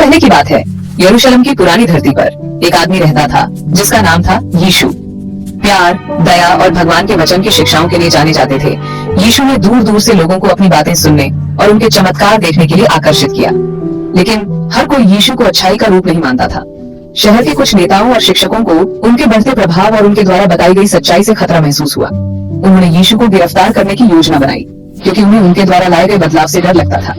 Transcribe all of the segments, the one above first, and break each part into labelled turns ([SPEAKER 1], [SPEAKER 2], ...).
[SPEAKER 1] पहले की बात है, यरूशलेम की पुरानी धरती पर एक आदमी रहता था जिसका नाम था यीशु। प्यार, दया और भगवान के वचन की शिक्षाओं के लिए जाने जाते थे। यीशु ने दूर दूर से लोगों को अपनी बातें सुनने और उनके चमत्कार देखने के लिए आकर्षित किया। लेकिन हर कोई यीशु को अच्छाई का रूप नहीं मानता था। शहर के कुछ नेताओं और शिक्षकों को उनके बढ़ते प्रभाव और उनके द्वारा बताई गई सच्चाई से खतरा महसूस हुआ। उन्होंने यीशु को गिरफ्तार करने की योजना बनाई, क्योंकि उन्हें उनके द्वारा लाए गए बदलाव से डर लगता था।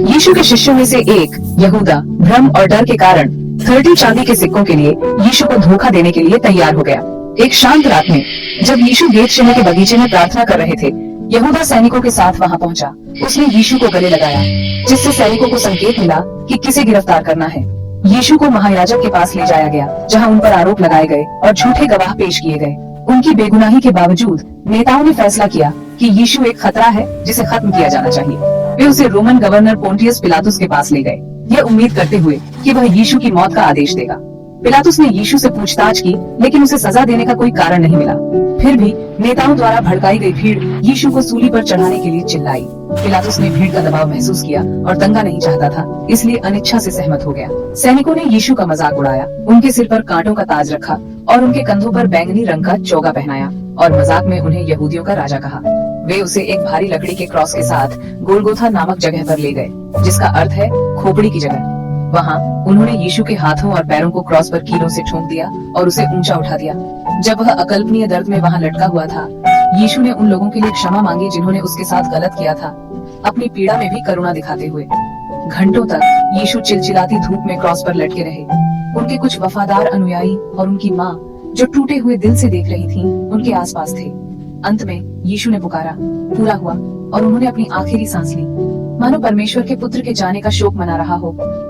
[SPEAKER 1] यीशु के शिष्यों में से एक यहूदा भ्रम और डर के कारण 30 चांदी के सिक्कों के लिए यीशु को धोखा देने के लिए तैयार हो गया। एक शांत रात में जब यीशु गेतशेमनी के बगीचे में प्रार्थना कर रहे थे, यहूदा सैनिकों के साथ वहां पहुंचा। उसने यीशु को गले लगाया, जिससे सैनिकों को संकेत मिला कि किसे गिरफ्तार करना है। यीशु को महायाजक के पास ले जाया गया, जहां उन पर आरोप लगाए गए और झूठे गवाह पेश किए गए। उनकी बेगुनाही के बावजूद नेताओं ने फैसला किया कि यीशु एक खतरा है जिसे खत्म किया जाना चाहिए। वे उसे रोमन गवर्नर पोंटियस पिलातुस के पास ले गए, यह उम्मीद करते हुए कि वह यीशु की मौत का आदेश देगा। पिलातुस ने यीशु से पूछताछ की, लेकिन उसे सजा देने का कोई कारण नहीं मिला। फिर भी नेताओं द्वारा भड़काई गई भीड़ यीशु को सूली पर चढ़ाने के लिए चिल्लाई। पिलातुस ने भीड़ का दबाव महसूस किया और दंगा नहीं चाहता था, इसलिए अनिच्छा से सहमत हो गया। सैनिकों ने यीशु का मजाक उड़ाया, उनके सिर पर कांटों का ताज रखा और उनके कंधों पर बैंगनी रंग का चोगा पहनाया और मजाक में उन्हें यहूदियों का राजा कहा। वे उसे एक भारी लकड़ी के क्रॉस के साथ गोलगोथा नामक जगह पर ले गए, जिसका अर्थ है खोपड़ी की जगह। वहाँ उन्होंने यीशु के हाथों और पैरों को क्रॉस पर कीलों से ठोंक दिया और उसे ऊंचा उठा दिया। जब वह अकल्पनीय दर्द में वहाँ लटका हुआ था, यीशु ने उन लोगों के लिए क्षमा मांगी जिन्होंने उसके साथ गलत किया था, अपनी पीड़ा में भी करुणा दिखाते हुए। घंटों तक यीशु चिलचिलाती धूप में क्रॉस पर लटके रहे। उनके कुछ वफादार अनुयायी और उनकी माँ, जो टूटे हुए दिल से देख रही थीं, उनके आसपास थे। अंत में यीशु ने पुकारा, पूरा हुआ, और उन्होंने अपनी आखिरी सांस ली। मानो परमेश्वर के पुत्र के जाने का शोक मना रहा हो।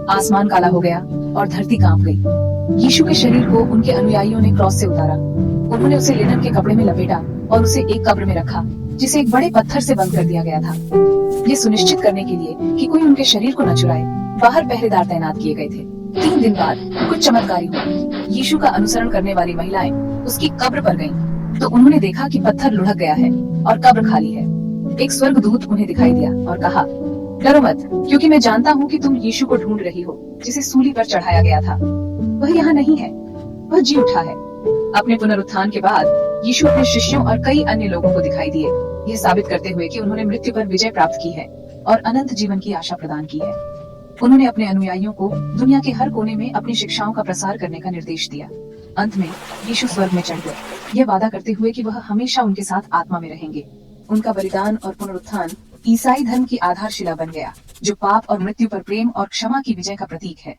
[SPEAKER 1] आसमान काला हो गया और धरती कांप गई। यीशु के शरीर को उनके अनुयायियों ने क्रॉस से उतारा। उन्होंने उसे लिनन के कपड़े में लपेटा और उसे एक कब्र में रखा, जिसे एक बड़े पत्थर से बंद कर दिया गया था। ये सुनिश्चित करने के लिए कि कोई उनके शरीर को न चुराए, बाहर पहरेदार तैनात किए गए थे। 3 दिन बाद कुछ चमत्कारी हुआ। यीशु का अनुसरण करने वाली महिलाएं उसकी कब्र पर गईं, तो उन्होंने देखा कि पत्थर लुढ़क गया है और कब्र खाली है। एक स्वर्गदूत उन्हें दिखाई दिया और कहा, डरो मत, क्योंकि मैं जानता हूँ कि तुम यीशु को ढूंढ रही हो, जिसे सूली पर चढ़ाया गया था। वह यहाँ नहीं है, वह जी उठा है। अपने पुनरुत्थान के बाद यीशु अपने शिष्यों और कई अन्य लोगों को दिखाई दिए, यह साबित करते हुए कि उन्होंने मृत्यु पर विजय प्राप्त की है और अनंत जीवन की आशा प्रदान की है। उन्होंने अपने अनुयायियों को दुनिया के हर कोने में अपनी शिक्षाओं का प्रसार करने का निर्देश दिया। अंत में यीशु स्वर्ग में चढ़ गए, यह वादा करते हुए कि वह हमेशा उनके साथ आत्मा में रहेंगे। उनका बलिदान और पुनरुत्थान ईसाई धर्म की आधारशिला बन गया, जो पाप और मृत्यु पर प्रेम और क्षमा की विजय का प्रतीक है।